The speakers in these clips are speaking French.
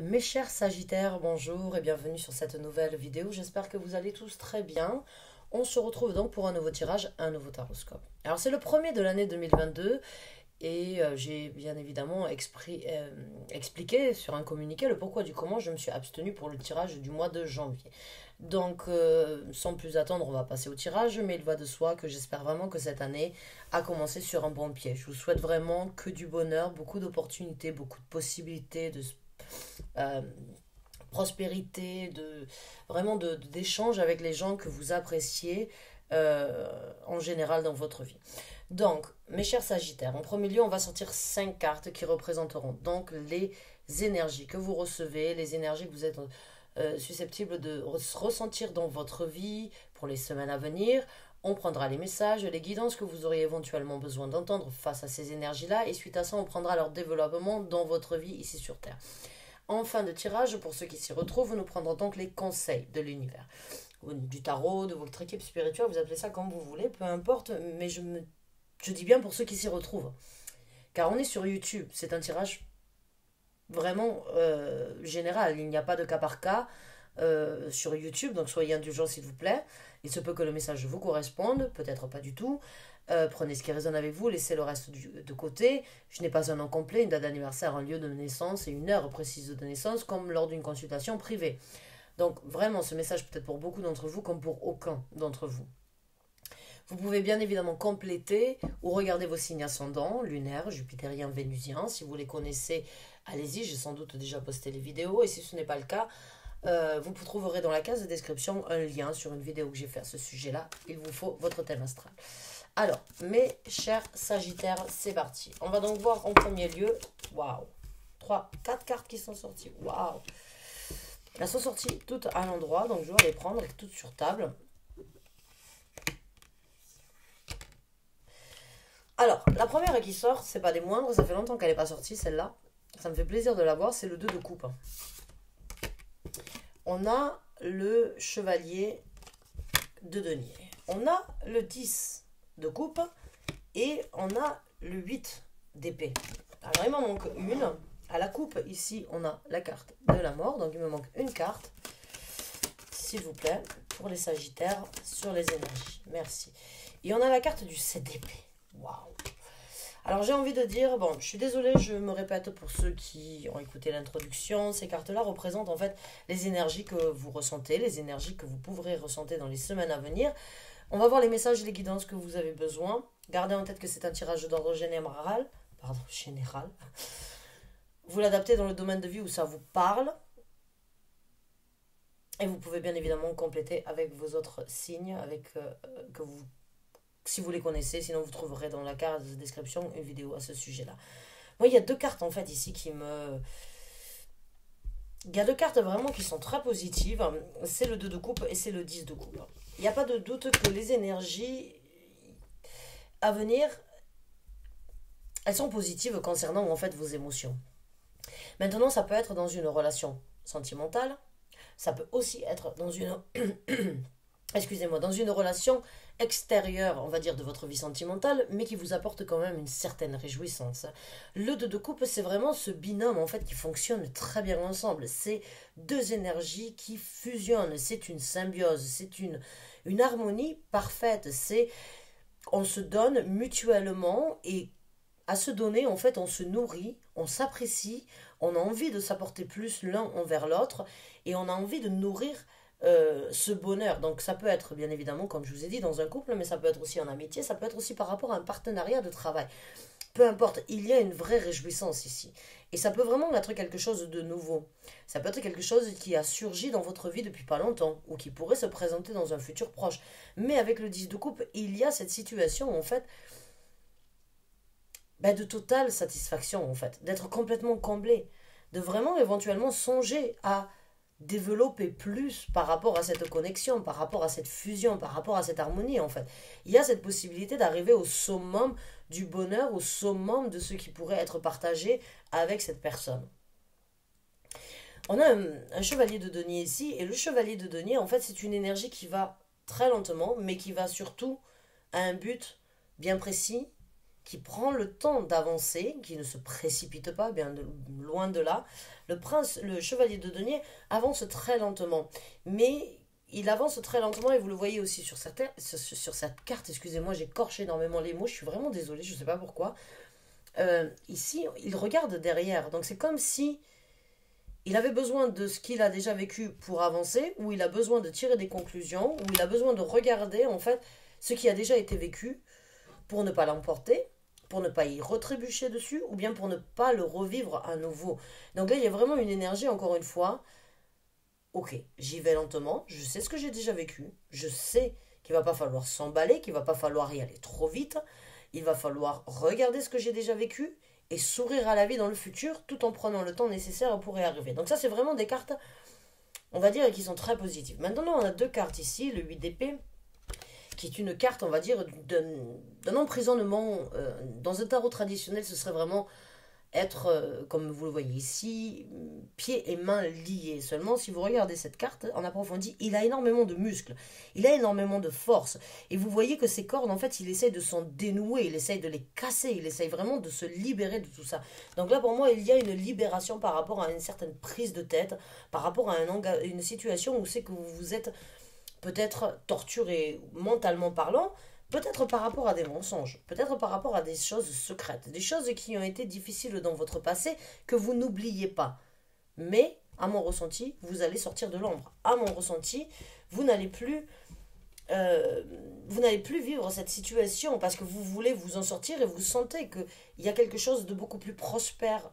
Mes chers Sagittaires, bonjour et bienvenue sur cette nouvelle vidéo. J'espère que vous allez tous très bien. On se retrouve donc pour un nouveau tirage, un nouveau taroscope. Alors c'est le premier de l'année 2022 et j'ai bien évidemment expliqué sur un communiqué le pourquoi du comment je me suis abstenue pour le tirage du mois de janvier. Donc sans plus attendre, on va passer au tirage, mais il va de soi que j'espère vraiment que cette année a commencé sur un bon pied. Je vous souhaite vraiment que du bonheur, beaucoup d'opportunités, beaucoup de possibilités, de euh, prospérité, d'échanges avec les gens que vous appréciez en général dans votre vie. Donc, mes chers Sagittaires, en premier lieu, on va sortir 5 cartes qui représenteront donc les énergies que vous recevez, les énergies que vous êtes susceptibles de ressentir dans votre vie pour les semaines à venir. On prendra les messages, les guidances que vous auriez éventuellement besoin d'entendre face à ces énergies-là, et suite à ça, on prendra leur développement dans votre vie ici sur Terre. En fin de tirage, pour ceux qui s'y retrouvent, nous prendrons donc les conseils de l'univers. Du tarot, de votre équipe spirituelle, vous appelez ça comme vous voulez, peu importe, mais je dis bien pour ceux qui s'y retrouvent. Car on est sur YouTube, c'est un tirage vraiment général, il n'y a pas de cas par cas sur YouTube, donc soyez indulgents s'il vous plaît. Il se peut que le message vous corresponde, peut-être pas du tout. Prenez ce qui résonne avec vous, laissez le reste de côté. Je n'ai pas un nom complet, une date d'anniversaire, un lieu de naissance et une heure précise de naissance, comme lors d'une consultation privée. Donc vraiment, ce message peut être pour beaucoup d'entre vous comme pour aucun d'entre vous. Vous pouvez bien évidemment compléter ou regarder vos signes ascendants, lunaires, jupitérien, vénusien. Si vous les connaissez, allez-y, j'ai sans doute déjà posté les vidéos. Et si ce n'est pas le cas, vous trouverez dans la case de description un lien sur une vidéo que j'ai fait à ce sujet-là. Il vous faut votre thème astral. Alors, mes chers Sagittaires, c'est parti. On va donc voir en premier lieu, waouh, 4 cartes qui sont sorties, waouh. Elles sont sorties toutes à l'endroit, donc je vais les prendre toutes sur table. Alors, la première qui sort, c'est pas des moindres, ça fait longtemps qu'elle n'est pas sortie, celle-là. Ça me fait plaisir de la voir, c'est le 2 de coupe. On a le chevalier de denier. On a le 10 de coupe et on a le 8 d'épée. Alors il m'en manque une. À la coupe, ici, on a la carte de la mort. Donc il me manque une carte, s'il vous plaît, pour les Sagittaires sur les énergies. Merci. Et on a la carte du 7 d'épée. Waouh. Alors j'ai envie de dire, bon, je suis désolée, je me répète pour ceux qui ont écouté l'introduction, ces cartes-là représentent en fait les énergies que vous ressentez, les énergies que vous pourrez ressentir dans les semaines à venir. On va voir les messages et les guidances que vous avez besoin. Gardez en tête que c'est un tirage d'ordre général. Vous l'adaptez dans le domaine de vie où ça vous parle. Et vous pouvez bien évidemment compléter avec vos autres signes, si vous les connaissez. Sinon, vous trouverez dans la carte de description une vidéo à ce sujet-là. Moi, il y a 2 cartes en fait ici Il y a 2 cartes vraiment qui sont très positives. C'est le 2 de coupe et c'est le 10 de coupe. Il n'y a pas de doute que les énergies à venir, elles sont positives concernant en fait vos émotions. Maintenant, ça peut être dans une relation sentimentale. Ça peut aussi être dans une dans une relation extérieure, on va dire, de votre vie sentimentale, mais qui vous apporte quand même une certaine réjouissance. Le 2 de coupe, c'est vraiment ce binôme, en fait, qui fonctionne très bien ensemble. C'est 2 énergies qui fusionnent, c'est une symbiose, c'est une harmonie parfaite. On se donne mutuellement et à se donner, en fait, on se nourrit, on s'apprécie, on a envie de s'apporter plus l'un envers l'autre et on a envie de nourrir ce bonheur. Donc ça peut être bien évidemment, comme je vous ai dit, dans un couple, mais ça peut être aussi en amitié, ça peut être aussi par rapport à un partenariat de travail. Peu importe, il y a une vraie réjouissance ici. Et ça peut vraiment être quelque chose de nouveau. Ça peut être quelque chose qui a surgi dans votre vie depuis pas longtemps, ou qui pourrait se présenter dans un futur proche. Mais avec le 10 de coupe, il y a cette situation, en fait, de totale satisfaction, en fait, d'être complètement comblé, de vraiment éventuellement songer à développer plus par rapport à cette connexion, par rapport à cette fusion, par rapport à cette harmonie en fait. Il y a cette possibilité d'arriver au summum du bonheur, au summum de ce qui pourrait être partagé avec cette personne. On a un chevalier de denier ici, et le chevalier de denier en fait c'est une énergie qui va très lentement, mais qui va surtout à un but bien précis, qui prend le temps d'avancer, qui ne se précipite pas, bien loin de là. Le chevalier de denier avance très lentement, mais il avance très lentement et vous le voyez aussi sur cette carte. Excusez-moi, j'écorche énormément les mots, je suis vraiment désolée, je ne sais pas pourquoi. Ici, il regarde derrière, donc c'est comme si il avait besoin de ce qu'il a déjà vécu pour avancer, ou il a besoin de tirer des conclusions, ou il a besoin de regarder en fait ce qui a déjà été vécu pour ne pas l'emporter, pour ne pas y retrébucher dessus, ou bien pour ne pas le revivre à nouveau. Donc là, il y a vraiment une énergie, encore une fois. Ok, j'y vais lentement, je sais ce que j'ai déjà vécu, je sais qu'il va pas falloir s'emballer, qu'il va pas falloir y aller trop vite, il va falloir regarder ce que j'ai déjà vécu et sourire à la vie dans le futur tout en prenant le temps nécessaire pour y arriver. Donc ça, c'est vraiment des cartes, on va dire, qui sont très positives. Maintenant, on a deux cartes ici, le 8 d'épée, qui est une carte, on va dire, d'un emprisonnement. Dans un tarot traditionnel, ce serait vraiment être, comme vous le voyez ici, pieds et mains liés. Seulement, si vous regardez cette carte en approfondi, il a énormément de muscles, il a énormément de force. Et vous voyez que ses cordes, en fait, il essaye de s'en dénouer, il essaye de les casser, il essaye vraiment de se libérer de tout ça. Donc là, pour moi, il y a une libération par rapport à une certaine prise de tête, par rapport à une situation où c'est que vous vous êtes peut-être torturé mentalement parlant, peut-être par rapport à des mensonges, peut-être par rapport à des choses secrètes, des choses qui ont été difficiles dans votre passé que vous n'oubliez pas. Mais, à mon ressenti, vous allez sortir de l'ombre. À mon ressenti, vous n'allez plus, vous n'allez plus vivre cette situation parce que vous voulez vous en sortir et vous sentez qu'il y a quelque chose de beaucoup plus prospère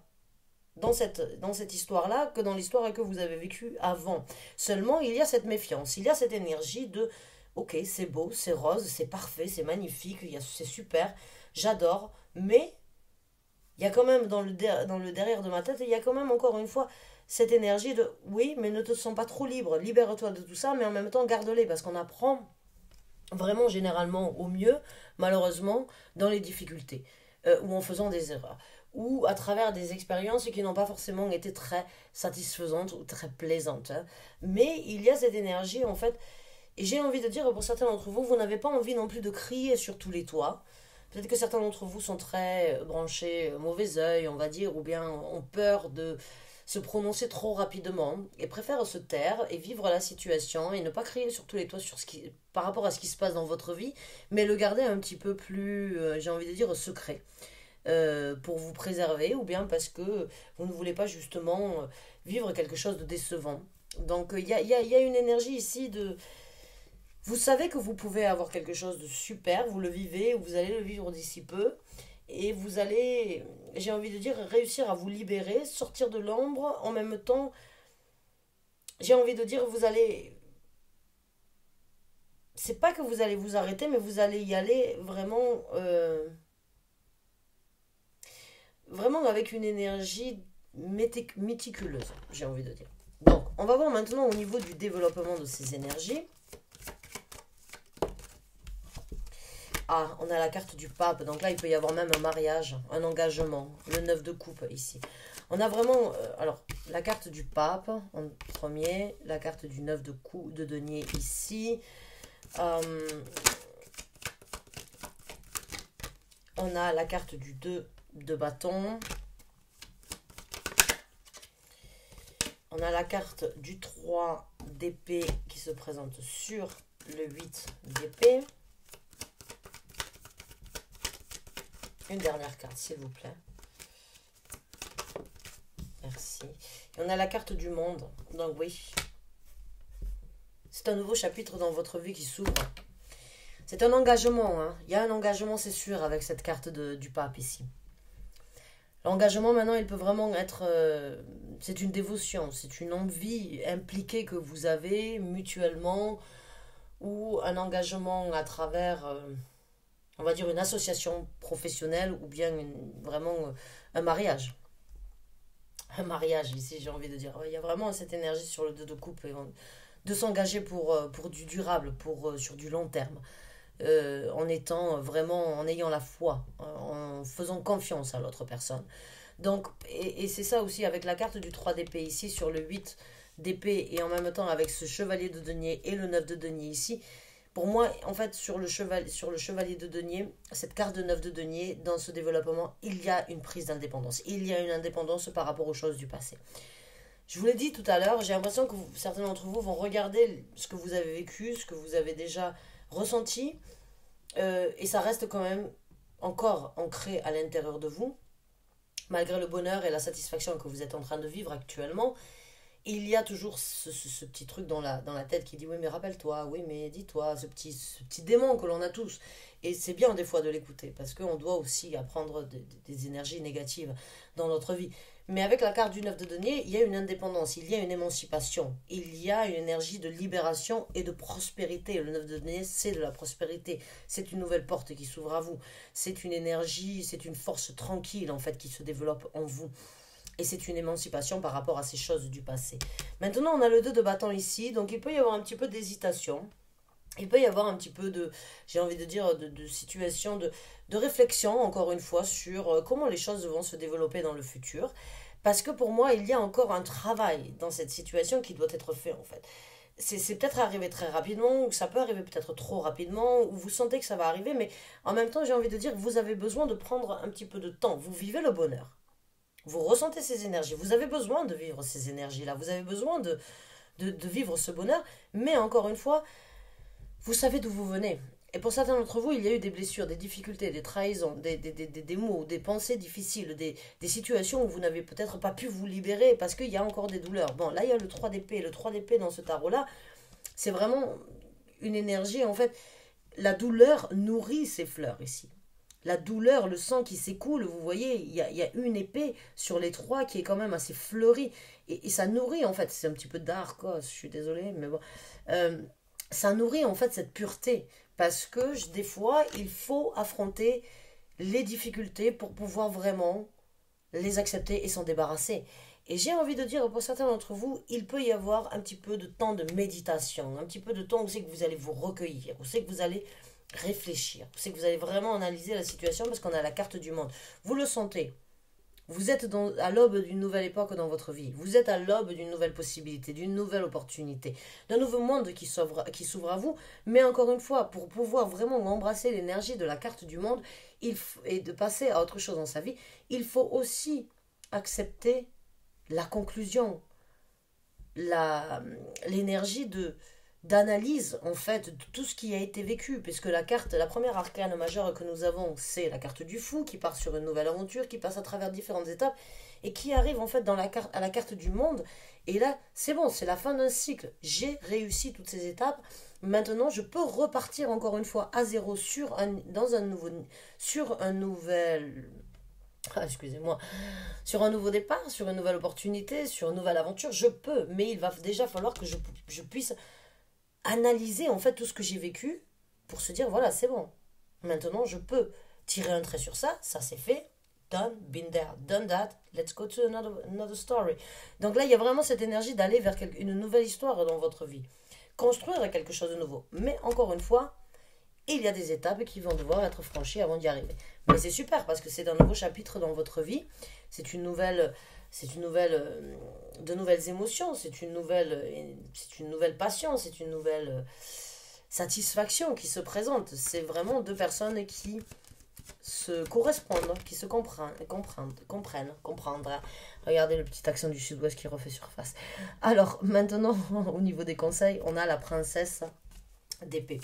dans cette histoire-là que dans l'histoire que vous avez vécue avant. Seulement, il y a cette méfiance, il y a cette énergie de ok, c'est beau, c'est rose, c'est parfait, c'est magnifique, c'est super, j'adore, mais il y a quand même dans le derrière de ma tête, il y a quand même encore une fois cette énergie de oui, mais ne te sens pas trop libre, libère-toi de tout ça, mais en même temps garde-les, parce qu'on apprend vraiment généralement au mieux, malheureusement, dans les difficultés, ou en faisant des erreurs, ou à travers des expériences qui n'ont pas forcément été très satisfaisantes ou très plaisantes. Hein. Mais il y a cette énergie, en fait, et j'ai envie de dire pour certains d'entre vous, vous n'avez pas envie non plus de crier sur tous les toits. Peut-être que certains d'entre vous sont très branchés mauvais œil, on va dire, ou bien ont peur de se prononcer trop rapidement et préfèrent se taire et vivre la situation et ne pas crier sur tous les toits par rapport à ce qui se passe dans votre vie, mais le garder un petit peu plus, j'ai envie de dire, secret. Pour vous préserver ou bien parce que vous ne voulez pas justement vivre quelque chose de décevant. Donc il y a une énergie ici de vous savez que vous pouvez avoir quelque chose de super, vous le vivez, vous allez le vivre d'ici peu, et vous allez, j'ai envie de dire, réussir à vous libérer, sortir de l'ombre, en même temps, j'ai envie de dire, vous allez, c'est pas que vous allez vous arrêter, mais vous allez y aller vraiment, vraiment avec une énergie méticuleuse, j'ai envie de dire. Donc, on va voir maintenant au niveau du développement de ces énergies. Ah, on a la carte du pape, donc là il peut y avoir même un mariage, un engagement, le 9 de coupe ici. On a vraiment, alors, la carte du pape en premier, la carte du 9 de denier ici. On a la carte du 2 de bâton. On a la carte du 3 d'épée qui se présente sur le 8 d'épée. Une dernière carte, s'il vous plaît. Merci. Et on a la carte du monde. Donc oui. C'est un nouveau chapitre dans votre vie qui s'ouvre. C'est un engagement. Hein. Il y a un engagement, c'est sûr, avec cette carte du pape ici. L'engagement, maintenant, il peut vraiment être... c'est une dévotion, c'est une envie impliquée que vous avez mutuellement ou un engagement à travers... on va dire une association professionnelle ou bien vraiment un mariage. Un mariage, ici, j'ai envie de dire. Il y a vraiment cette énergie sur le 2 de coupe de s'engager pour du durable, sur du long terme. En étant vraiment, en ayant la foi, en faisant confiance à l'autre personne. Donc, et c'est ça aussi avec la carte du 3 d'épée ici sur le 8 d'épée et en même temps avec ce chevalier de denier et le 9 de denier ici. Pour moi, en fait, sur le chevalier de denier, cette carte de 9 de denier, dans ce développement, il y a une prise d'indépendance. Il y a une indépendance par rapport aux choses du passé. Je vous l'ai dit tout à l'heure, j'ai l'impression que certains d'entre vous vont regarder ce que vous avez vécu, ce que vous avez déjà ressenti, et ça reste quand même encore ancré à l'intérieur de vous, malgré le bonheur et la satisfaction que vous êtes en train de vivre actuellement. Il y a toujours ce petit truc dans la tête qui dit oui mais rappelle-toi, oui mais dis-toi, ce petit démon que l'on a tous. Et c'est bien des fois de l'écouter parce qu'on doit aussi apprendre des énergies négatives dans notre vie. Mais avec la carte du 9 de denier, il y a une indépendance, il y a une émancipation, il y a une énergie de libération et de prospérité. Le 9 de denier, c'est de la prospérité, c'est une nouvelle porte qui s'ouvre à vous, c'est une énergie, c'est une force tranquille en fait qui se développe en vous. Et c'est une émancipation par rapport à ces choses du passé. Maintenant, on a le 2 de bâton ici, donc il peut y avoir un petit peu d'hésitation. Il peut y avoir un petit peu de, j'ai envie de dire, de situation, de réflexion, encore une fois, sur comment les choses vont se développer dans le futur. Parce que pour moi, il y a encore un travail dans cette situation qui doit être fait, en fait. C'est peut-être arrivé très rapidement, ou ça peut arriver peut-être trop rapidement, ou vous sentez que ça va arriver, mais en même temps, j'ai envie de dire que vous avez besoin de prendre un petit peu de temps. Vous vivez le bonheur. Vous ressentez ces énergies. Vous avez besoin de vivre ces énergies-là. Vous avez besoin de vivre ce bonheur. Mais encore une fois, vous savez d'où vous venez. Et pour certains d'entre vous, il y a eu des blessures, des difficultés, des trahisons, des mots, des pensées difficiles, des situations où vous n'avez peut-être pas pu vous libérer parce qu'il y a encore des douleurs. Bon, là, il y a le 3 d'épée. Le 3 d'épée dans ce tarot-là, c'est vraiment une énergie. En fait, la douleur nourrit ces fleurs ici. La douleur, le sang qui s'écoule, vous voyez, il y a une épée sur les trois qui est quand même assez fleurie. Et ça nourrit, en fait, c'est un petit peu dark, quoi, je suis désolée, mais bon. Euh, Ça nourrit, en fait, cette pureté. Parce que, des fois, il faut affronter les difficultés pour pouvoir vraiment les accepter et s'en débarrasser. Et j'ai envie de dire, pour certains d'entre vous, il peut y avoir un petit peu de temps de méditation, un petit peu de temps où c'est que vous allez vous recueillir, où c'est que vous allez réfléchir, c'est que vous allez vraiment analyser la situation parce qu'on a la carte du monde. Vous le sentez. Vous êtes à l'aube d'une nouvelle époque dans votre vie. Vous êtes à l'aube d'une nouvelle possibilité, d'une nouvelle opportunité, d'un nouveau monde qui s'ouvre à vous. Mais encore une fois, pour pouvoir vraiment embrasser l'énergie de la carte du monde et de passer à autre chose dans sa vie, il faut aussi accepter la conclusion, l'énergie d'analyse en fait de tout ce qui a été vécu, puisque la première arcane majeure que nous avons, c'est la carte du fou qui part sur une nouvelle aventure, qui passe à travers différentes étapes et qui arrive en fait à la carte du monde. Et là, c'est bon, c'est la fin d'un cycle. J'ai réussi toutes ces étapes. Maintenant, je peux repartir encore une fois à zéro sur un nouvel excusez-moi, sur un nouveau départ, sur une nouvelle opportunité, sur une nouvelle aventure, je peux, mais il va déjà falloir que je puisse analyser en fait tout ce que j'ai vécu pour se dire voilà, c'est bon. Maintenant, je peux tirer un trait sur ça, ça c'est fait, done, been there, done that, let's go to another story. Donc là, il y a vraiment cette énergie d'aller vers une nouvelle histoire dans votre vie, construire quelque chose de nouveau. Mais encore une fois, il y a des étapes qui vont devoir être franchies avant d'y arriver. Mais c'est super parce que c'est un nouveau chapitre dans votre vie. De nouvelles émotions. C'est une nouvelle passion. C'est une nouvelle satisfaction qui se présente. C'est vraiment deux personnes qui se correspondent, qui se comprendre. Regardez le petit accent du sud-ouest qui refait surface. Alors, maintenant, au niveau des conseils, on a la princesse d'épée,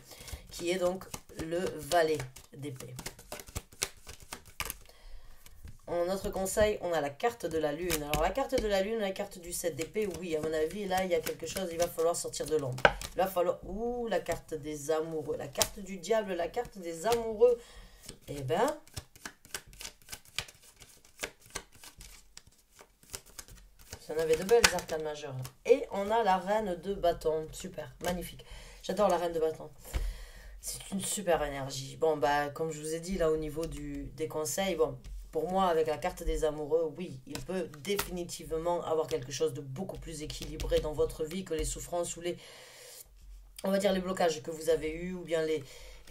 qui est donc le valet d'épée. En notre conseil, on a la carte de la lune. Alors la carte de la lune, la carte du 7 d'épée, oui, à mon avis, là, il y a quelque chose, il va falloir sortir de l'ombre. Il va falloir... Ouh, la carte des amoureux, la carte du diable, la carte des amoureux. Eh ben... Ça en avait de belles arcanes majeures. Et on a la reine de bâton. Super, magnifique. J'adore la reine de bâton. C'est une super énergie. Bon, bah, comme je vous ai dit, là, au niveau des conseils, bon, pour moi, avec la carte des amoureux, oui, il peut définitivement avoir quelque chose de beaucoup plus équilibré dans votre vie que les souffrances ou on va dire, les blocages que vous avez eus ou bien les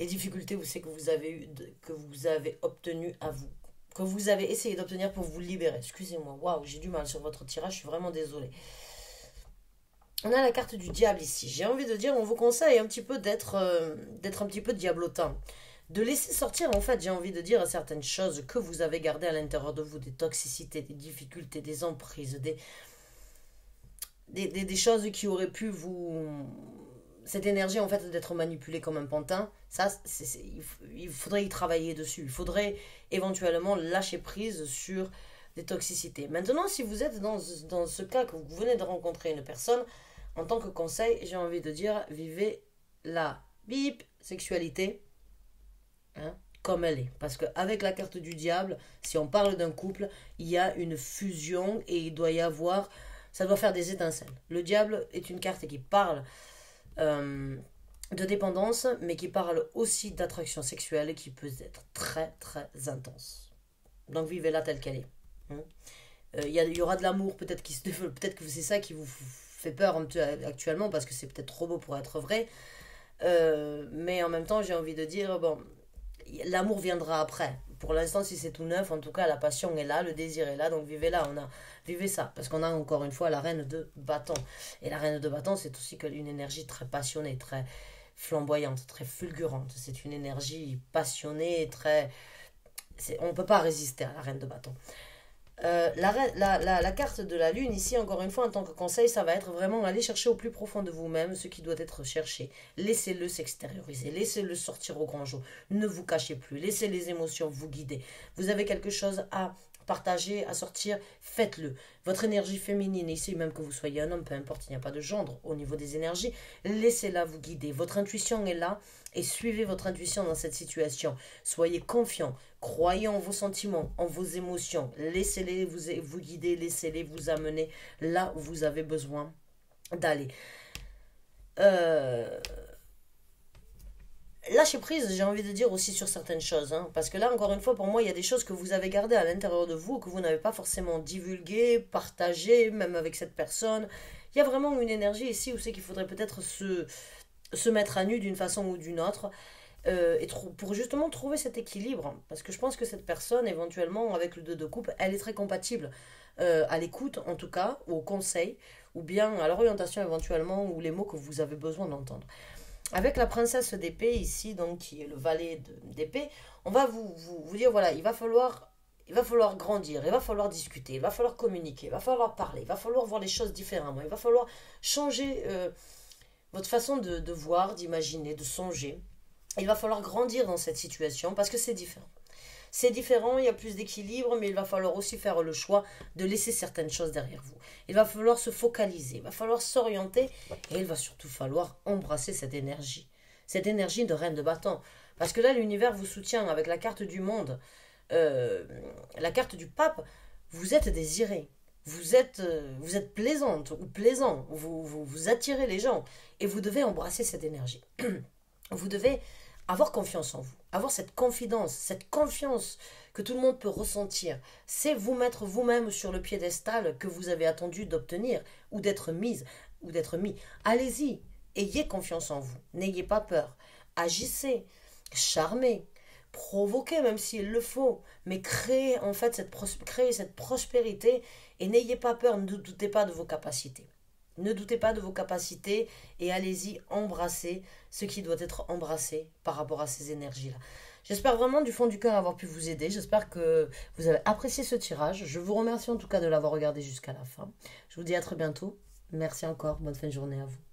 difficultés où c'est que vous avez eu, que vous avez obtenu à vous. Que vous avez essayé d'obtenir pour vous libérer. Excusez-moi, waouh, j'ai du mal sur votre tirage, je suis vraiment désolée. On a la carte du diable ici. J'ai envie de dire, on vous conseille un petit peu d'être un petit peu diablotin. De laisser sortir, en fait, j'ai envie de dire, certaines choses que vous avez gardées à l'intérieur de vous, des toxicités, des difficultés, des emprises, des choses qui auraient pu vous... Cette énergie, en fait, d'être manipulée comme un pantin, ça, il faudrait y travailler dessus. Il faudrait éventuellement lâcher prise sur des toxicités. Maintenant, si vous êtes dans ce cas que vous venez de rencontrer une personne, en tant que conseil, j'ai envie de dire, vivez la bip sexualité, hein, comme elle est. Parce qu'avec la carte du diable, si on parle d'un couple, il y a une fusion et il doit y avoir, ça doit faire des étincelles. Le diable est une carte qui parle euh, de dépendance, mais qui parle aussi d'attraction sexuelle et qui peut être très très intense. Donc vivez-la telle qu'elle est. Hein. Il y aura de l'amour peut-être qui se développe, peut-être que c'est ça qui vous fait peur actuellement parce que c'est peut-être trop beau pour être vrai. Mais en même temps, j'ai envie de dire, bon, l'amour viendra après. Pour l'instant, si c'est tout neuf, en tout cas, la passion est là, le désir est là, donc vivez-la, vivez ça. Parce qu'on a encore une fois la reine de bâton. Et la reine de bâton, c'est aussi une énergie très passionnée, très flamboyante, très fulgurante. C'est une énergie passionnée, on ne peut pas résister à la reine de bâton. La carte de la lune, ici, encore une fois, en tant que conseil, ça va être vraiment aller chercher au plus profond de vous-même ce qui doit être cherché. Laissez-le s'extérioriser, laissez-le sortir au grand jour. Ne vous cachez plus, laissez les émotions vous guider. Vous avez quelque chose à partager, à sortir, faites-le. Votre énergie féminine, ici, même que vous soyez un homme, peu importe, il n'y a pas de gendre au niveau des énergies, laissez-la vous guider. Votre intuition est là et suivez votre intuition dans cette situation. Soyez confiant, croyez en vos sentiments, en vos émotions. Laissez-les vous guider, laissez-les vous amener là où vous avez besoin d'aller. Euh, Lâchez prise, j'ai envie de dire aussi sur certaines choses. Hein, parce que là, encore une fois, pour moi, il y a des choses que vous avez gardées à l'intérieur de vous, que vous n'avez pas forcément divulguées, partagées, même avec cette personne. Il y a vraiment une énergie ici où c'est qu'il faudrait peut-être se mettre à nu d'une façon ou d'une autre. Pour justement trouver cet équilibre. Parce que je pense que cette personne, éventuellement, avec le 2 de coupe, elle est très compatible à l'écoute, en tout cas, au conseil, ou bien à l'orientation éventuellement, ou les mots que vous avez besoin d'entendre. Avec la princesse d'épée ici, donc qui est le valet d'épée, on va vous dire, voilà, il va falloir grandir, il va falloir discuter, il va falloir communiquer, il va falloir parler, il va falloir voir les choses différemment, il va falloir changer votre façon de voir, d'imaginer, de songer. Il va falloir grandir dans cette situation parce que c'est différent. C'est différent, il y a plus d'équilibre, mais il va falloir aussi faire le choix de laisser certaines choses derrière vous. Il va falloir se focaliser, il va falloir s'orienter et il va surtout falloir embrasser cette énergie de reine de bâton. Parce que là, l'univers vous soutient avec la carte du monde, la carte du pape, vous êtes désiré. Vous êtes plaisante ou plaisant, vous attirez les gens et vous devez embrasser cette énergie. Vous devez avoir confiance en vous, avoir cette confidence, cette confiance que tout le monde peut ressentir. C'est vous mettre vous-même sur le piédestal que vous avez attendu d'obtenir ou d'être mise ou d'être mis. Allez-y, ayez confiance en vous, n'ayez pas peur, agissez, charmez, provoquez même s'il le faut, mais créez en fait créez cette prospérité et n'ayez pas peur, ne doutez pas de vos capacités. Ne doutez pas de vos capacités et allez-y embrasser ce qui doit être embrassé par rapport à ces énergies-là. J'espère vraiment du fond du cœur avoir pu vous aider. J'espère que vous avez apprécié ce tirage. Je vous remercie en tout cas de l'avoir regardé jusqu'à la fin. Je vous dis à très bientôt. Merci encore. Bonne fin de journée à vous.